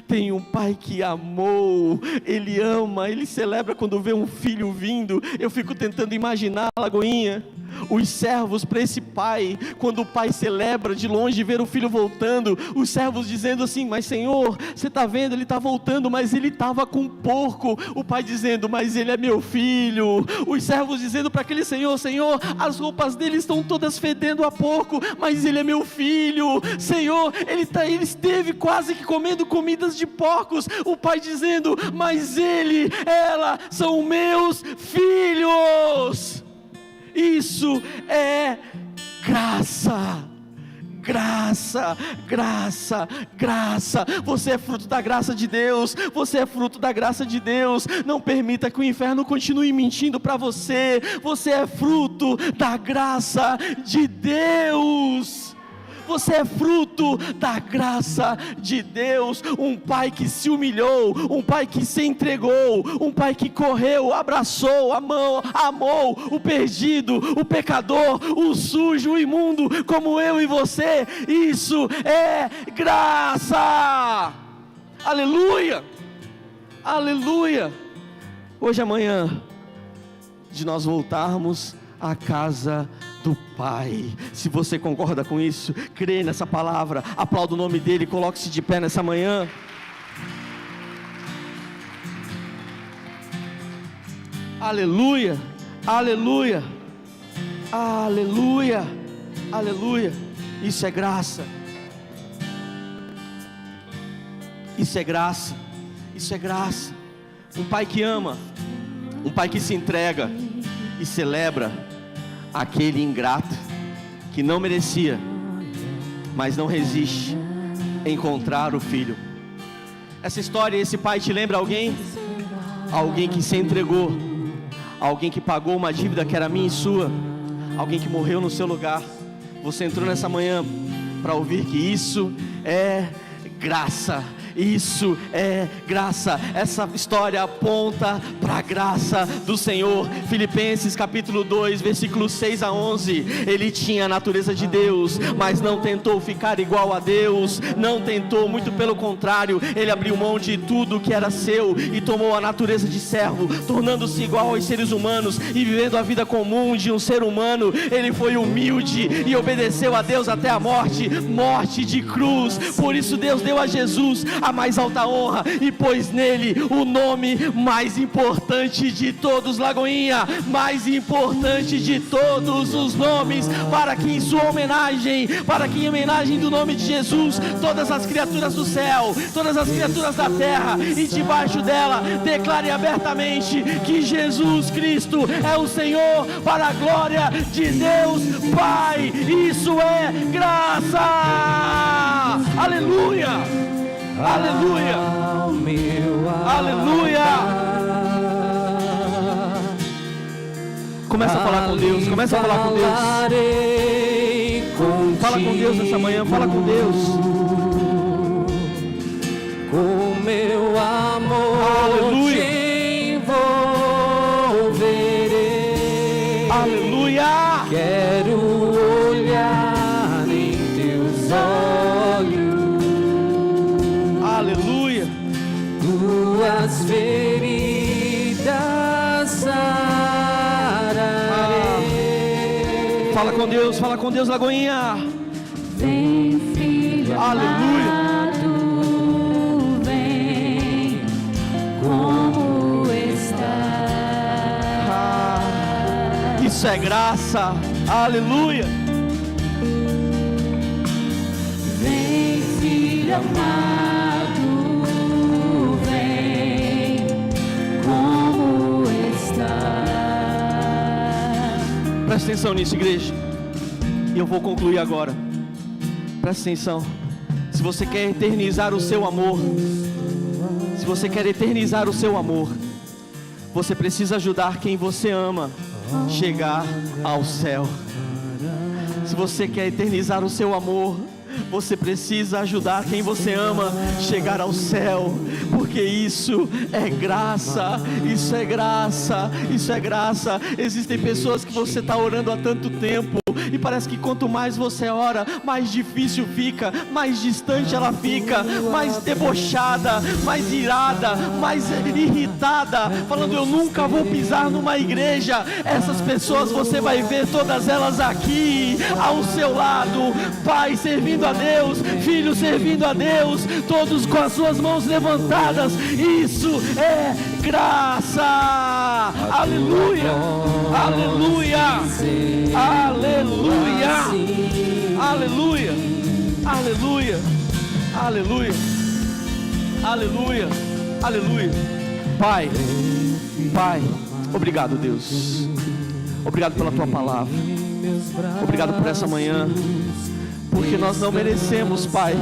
Tem um pai que amou, ele ama, ele celebra quando vê um filho vindo. Eu fico tentando imaginar, Lagoinha, os servos para esse pai, quando o pai celebra de longe ver o filho voltando, os servos dizendo assim: mas Senhor, você está vendo, ele está voltando, mas ele estava com um porco. O pai dizendo: mas ele é meu filho. Os servos dizendo para aquele Senhor: Senhor, as roupas dele estão todas fedendo a porco, mas ele é meu filho. Senhor, ele esteve quase que comendo comidas de porcos. O pai dizendo: mas ela são meus filhos. Isso é graça. Graça, graça, graça. Você é fruto da graça de Deus. Você é fruto da graça de Deus. Não permita que o inferno continue mentindo para você. Você é fruto da graça de Deus. Você é fruto da graça de Deus. Um pai que se humilhou, um pai que se entregou, um pai que correu, abraçou, amou o perdido, o pecador, o sujo, o imundo, como eu e você. Isso é graça. Aleluia, aleluia. Hoje, amanhã, de nós voltarmos à casa do Pai. Se você concorda com isso, crê nessa palavra, aplauda o nome dele, coloque-se de pé nessa manhã. Aleluia, aleluia, aleluia, aleluia. Isso é graça. Isso é graça. Isso é graça. Um pai que ama, um pai que se entrega e celebra aquele ingrato que não merecia, mas não resiste em encontrar o filho. Essa história, esse pai te lembra alguém? Alguém que se entregou, alguém que pagou uma dívida que era minha e sua, alguém que morreu no seu lugar. Você entrou nessa manhã para ouvir que isso é graça. Isso é graça. Essa história aponta para a graça do Senhor. Filipenses capítulo 2, versículos 6 a 11. Ele tinha a natureza de Deus, mas não tentou ficar igual a Deus. Não tentou, muito pelo contrário. Ele abriu mão de tudo que era seu e tomou a natureza de servo, tornando-se igual aos seres humanos e vivendo a vida comum de um ser humano. Ele foi humilde e obedeceu a Deus até a morte de cruz. Por isso Deus deu a Jesus a mais alta honra e pôs nele o nome mais importante de todos, Lagoinha, mais importante de todos os nomes, para que em sua homenagem, para que em homenagem do nome de Jesus, todas as criaturas do céu, todas as criaturas da terra e debaixo dela declarem abertamente que Jesus Cristo é o Senhor, para a glória de Deus Pai. Isso é graça. Aleluia, aleluia, aleluia. Começa a falar com Deus, começa a falar com Deus. Fala com Deus essa manhã, fala com Deus. Com meu amor, aleluia, te envolverei. Aleluia. Quero olhar em teus olhos. Aleluia. Tuas feridas sararei. Fala com Deus, Lagoinha. Vem, filho aleluia. Amado, vem, como está. Isso é graça. Aleluia. Vem, filho amado, vem, como está. Presta atenção nisso, igreja. E eu vou concluir agora. Presta atenção. Se você quer eternizar o seu amor, se você quer eternizar o seu amor, você precisa ajudar quem você ama chegar ao céu. Se você quer eternizar o seu amor, você precisa ajudar quem você ama chegar ao céu, porque isso é graça, isso é graça, isso é graça. Existem pessoas que você está orando há tanto tempo e parece que quanto mais você ora, mais difícil fica, mais distante ela fica, mais debochada, mais irada, mais irritada, falando: eu nunca vou pisar numa igreja. Essas pessoas você vai ver todas elas aqui ao seu lado, pai servindo a Deus, filho servindo a Deus, todos com as suas mãos levantadas. Isso é graça. Aleluia, aleluia, aleluia, aleluia, aleluia, aleluia, aleluia, aleluia. Pai, Pai, obrigado, Deus. Obrigado pela tua palavra. Obrigado por essa manhã, porque nós não merecemos, Pai.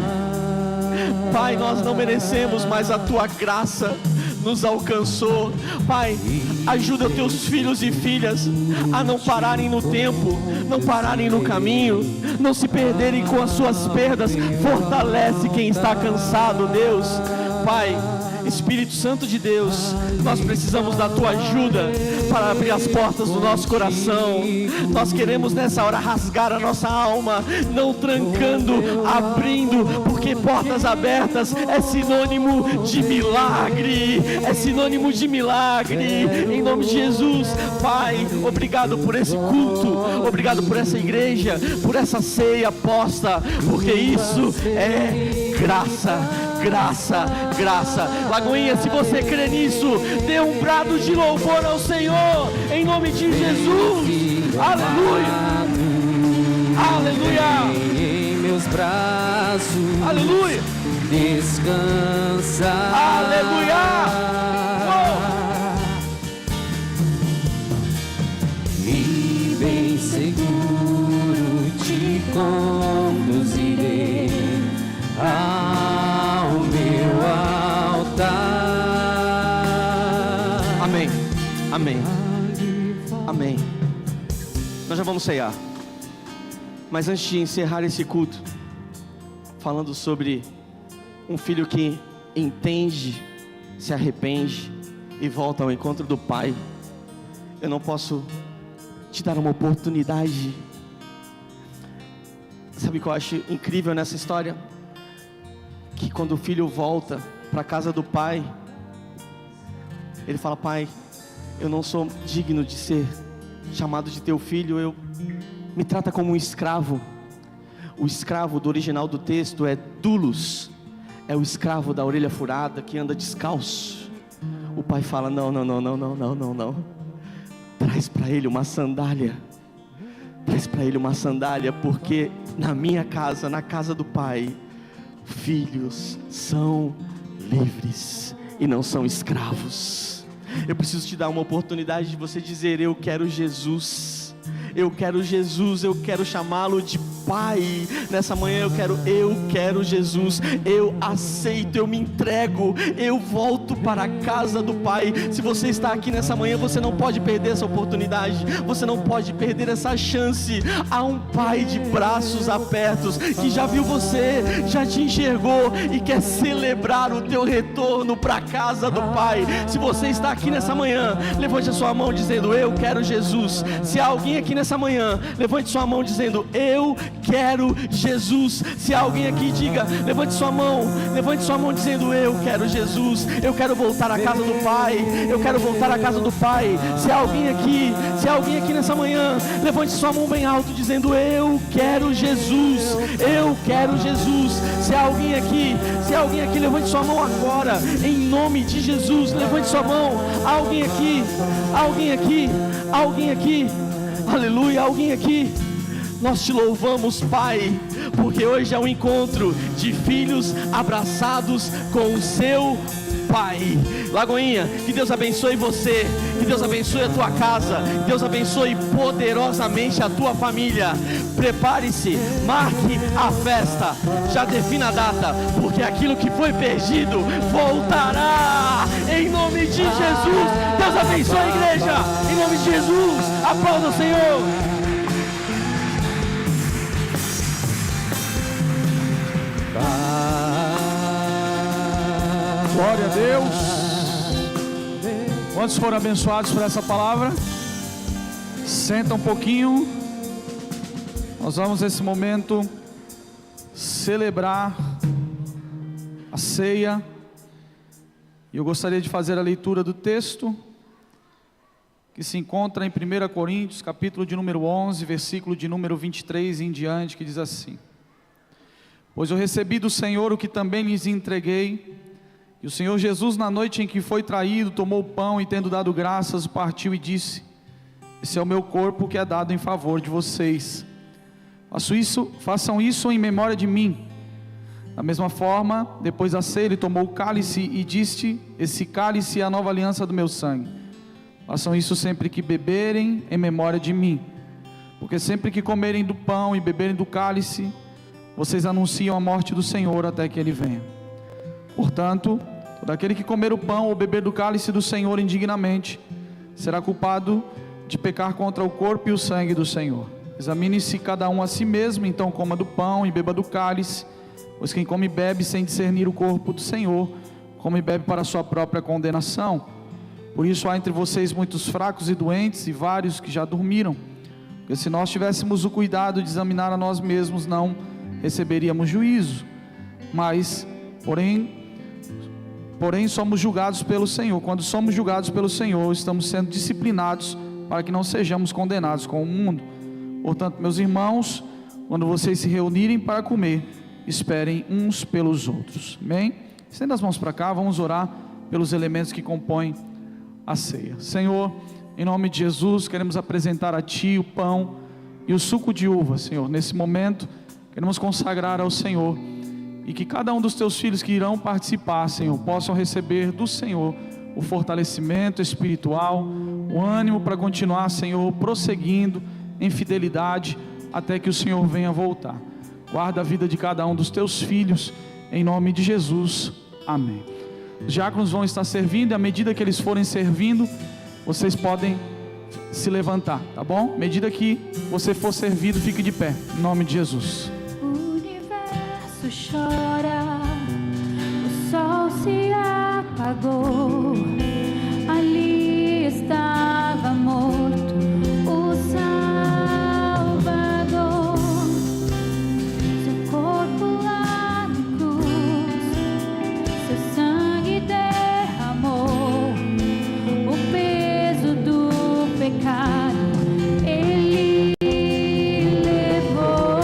Pai, nós não merecemos, mas a tua graça nos alcançou. Pai, ajuda os teus filhos e filhas a não pararem no tempo, não pararem no caminho, não se perderem com as suas perdas. Fortalece quem está cansado, Deus. Pai, Espírito Santo de Deus, nós precisamos da tua ajuda para abrir as portas do nosso coração. Nós queremos nessa hora rasgar a nossa alma, não trancando, abrindo, porque portas abertas é sinônimo de milagre, é sinônimo de milagre, em nome de Jesus. Pai, obrigado por esse culto, obrigado por essa igreja, por essa ceia posta, porque isso é graça, graça, graça. Lagoinha, se você crê nisso, dê um brado de louvor ao Senhor, em nome de Jesus. Aleluia, aleluia. Em meus braços, aleluia, descansa. Aleluia. E bem seguro te conduzirei ao meu altar. Amém, amém, amém. Nós já vamos ceiar, mas antes de encerrar esse culto, falando sobre um filho que entende, se arrepende e volta ao encontro do Pai. Eu não posso te dar uma oportunidade. Sabe o que eu acho incrível nessa história? Que quando o filho volta para a casa do pai, ele fala: pai, eu não sou digno de ser chamado de teu filho, me trata como um escravo. O escravo do original do texto é doulos, é o escravo da orelha furada que anda descalço. O pai fala: não, traz para ele uma sandália. Traz para ele uma sandália, porque na minha casa, na casa do Pai, filhos são livres e não são escravos. Eu preciso te dar uma oportunidade de você dizer: eu quero Jesus, eu quero Jesus, eu quero chamá-lo de Pai. Nessa manhã eu quero Jesus, eu aceito, eu me entrego, eu volto para a casa do Pai. Se você está aqui nessa manhã, você não pode perder essa oportunidade, você não pode perder essa chance. Há um Pai de braços abertos, que já viu você, já te enxergou e quer celebrar o teu retorno para a casa do Pai. Se você está aqui nessa manhã, levante a sua mão dizendo: eu quero Jesus. Se há alguém aqui nessa manhã, levante sua mão dizendo: eu quero Jesus. Se há alguém aqui, diga, levante sua mão dizendo: eu quero Jesus, eu quero voltar à casa do Pai, eu quero voltar à casa do Pai. Se há alguém aqui nessa manhã, levante sua mão bem alto dizendo: eu quero Jesus, eu quero Jesus. Se há alguém aqui, levante sua mão agora, em nome de Jesus, levante sua mão. Alguém aqui, aleluia, alguém aqui. Nós te louvamos, Pai, porque hoje é um encontro de filhos abraçados com o seu Pai. Lagoinha, que Deus abençoe você, que Deus abençoe a tua casa, que Deus abençoe poderosamente a tua família. Prepare-se, marque a festa, já defina a data, porque aquilo que foi perdido voltará, em nome de Jesus. Deus abençoe a igreja, em nome de Jesus. Aplauda o Senhor. Glória a Deus. Quantos foram abençoados por essa palavra? Senta um pouquinho. Nós vamos nesse momento celebrar a ceia. E eu gostaria de fazer a leitura do texto que se encontra em 1 Coríntios, capítulo de número 11, versículo de número 23 em diante, que diz assim: pois eu recebi do Senhor o que também lhes entreguei. E o Senhor Jesus, na noite em que foi traído, tomou o pão e, tendo dado graças, partiu e disse: esse é o meu corpo que é dado em favor de vocês. Façam isso em memória de mim. Da mesma forma, depois da ceia, ele tomou o cálice e disse: esse cálice é a nova aliança do meu sangue. Façam isso sempre que beberem, em memória de mim. Porque sempre que comerem do pão e beberem do cálice, vocês anunciam a morte do Senhor até que Ele venha. Portanto, todo aquele que comer o pão ou beber do cálice do Senhor indignamente, será culpado de pecar contra o corpo e o sangue do Senhor. Examine-se cada um a si mesmo, então coma do pão e beba do cálice, pois quem come e bebe sem discernir o corpo do Senhor, come e bebe para a sua própria condenação. Por isso há entre vocês muitos fracos e doentes, e vários que já dormiram. Porque se nós tivéssemos o cuidado de examinar a nós mesmos, não receberíamos juízo. Porém somos julgados pelo Senhor. Quando somos julgados pelo Senhor, estamos sendo disciplinados para que não sejamos condenados com o mundo. Portanto, meus irmãos, quando vocês se reunirem para comer, esperem uns pelos outros. Amém? Estenda as mãos para cá, vamos orar pelos elementos que compõem a ceia. Senhor, em nome de Jesus, queremos apresentar a Ti o pão e o suco de uva, Senhor. Nesse momento, queremos consagrar ao Senhor, e que cada um dos Teus filhos que irão participar, Senhor, possam receber do Senhor o fortalecimento espiritual, o ânimo para continuar, Senhor, prosseguindo em fidelidade até que o Senhor venha voltar. Guarda a vida de cada um dos Teus filhos, em nome de Jesus, amém. Os diáconos vão estar servindo, e à medida que eles forem servindo, vocês podem se levantar, tá bom? À medida que você for servido, fique de pé, em nome de Jesus. O universo chora, o sol se apagou, ali estava morto o Salvador. Seu corpo lá na cruz, seu sangue derramou, o peso do pecado ele levou.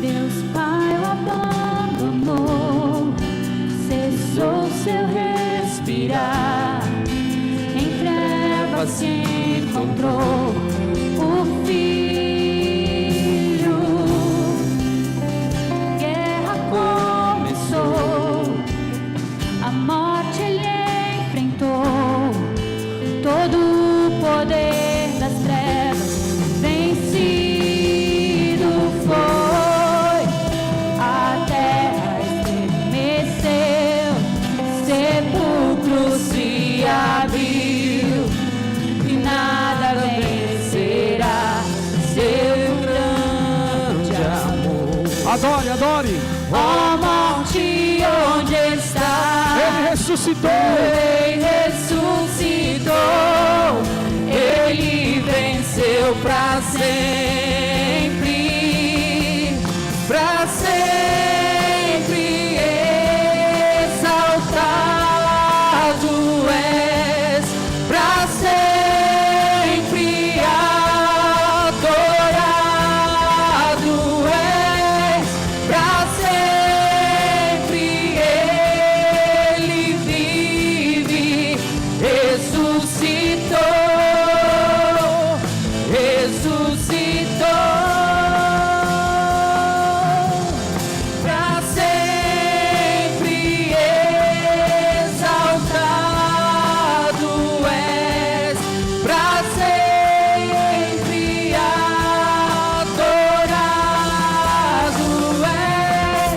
Deus Pai o abandonou, cessou seu respirar, em trevas se encontrou o Filho. Guerra começou, a morte ele enfrentou, todo o poder das trevas vencido foi. A terra estremeceu, sepulcro se abriu, e nada vencerá seu grande amor. Adore, adore. Ó morte, onde está? Ele ressuscitou. Ele ressuscitou, ele venceu pra sempre, pra sempre exaltado és, pra sempre adorado és, pra sempre ele vive, ressuscitou, ressuscitou, pra sempre exaltado és, pra sempre adorado és,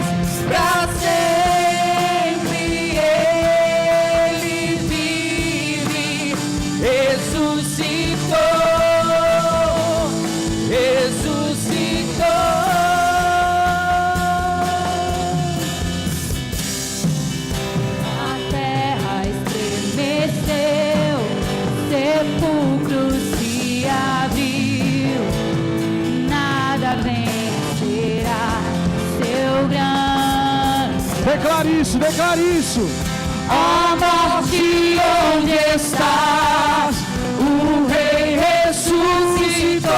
pra sempre ele vive, ressuscitou, ressuscitou. A terra estremeceu, sepulcro se abriu, nada vencerá seu grande. Declare isso, declare isso. Ó morte, onde estás? O Rei ressuscitou,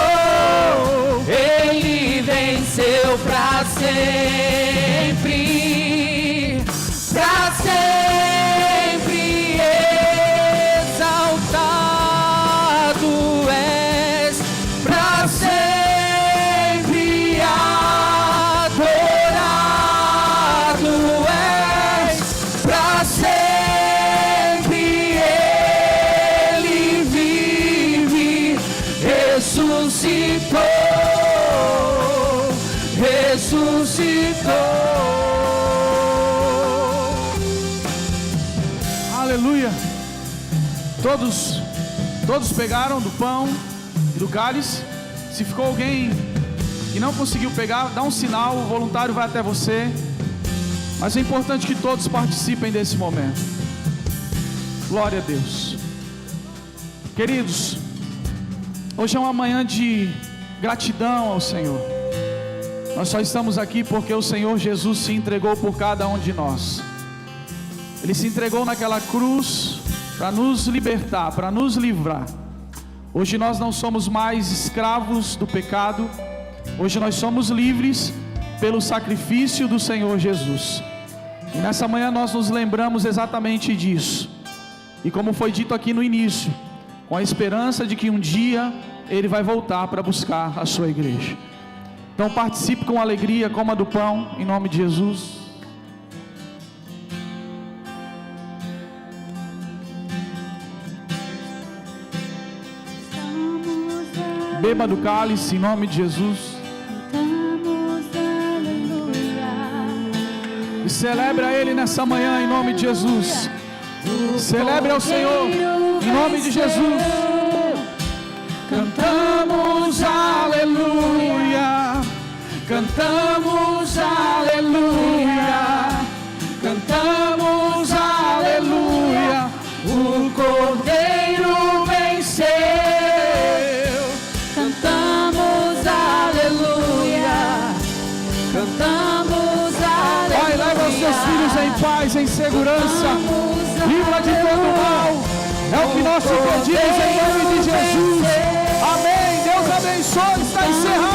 ele venceu pra sempre, pra sempre exaltado és, pra sempre adorado és, pra sempre ele vive, ressuscitou, ressuscitou. Aleluia. Todos pegaram do pão e do cálice. Se ficou alguém que não conseguiu pegar, dá um sinal, o voluntário vai até você. Mas é importante que todos participem desse momento. Glória a Deus. Queridos, hoje é uma manhã de gratidão ao Senhor. Nós só estamos aqui porque o Senhor Jesus se entregou por cada um de nós. Ele se entregou naquela cruz para nos libertar, para nos livrar. Hoje nós não somos mais escravos do pecado. Hoje nós somos livres pelo sacrifício do Senhor Jesus. E nessa manhã nós nos lembramos exatamente disso. E como foi dito aqui no início, com a esperança de que um dia Ele vai voltar para buscar a sua igreja. Então participe com alegria, coma do pão, em nome de Jesus. Beba do cálice, em nome de Jesus. Cantamos aleluia. celebre a Ele nessa manhã em nome de Jesus. Celebre ao Senhor em nome de Jesus. Cantamos aleluia, cantamos aleluia, cantamos aleluia. O Cordeiro venceu. Cantamos aleluia, cantamos aleluia. Pai, leva os seus filhos em paz, em segurança, livra de todo mal. É o que nós te pedimos em nome de Jesus. Amém. Deus abençoe. Está encerrado.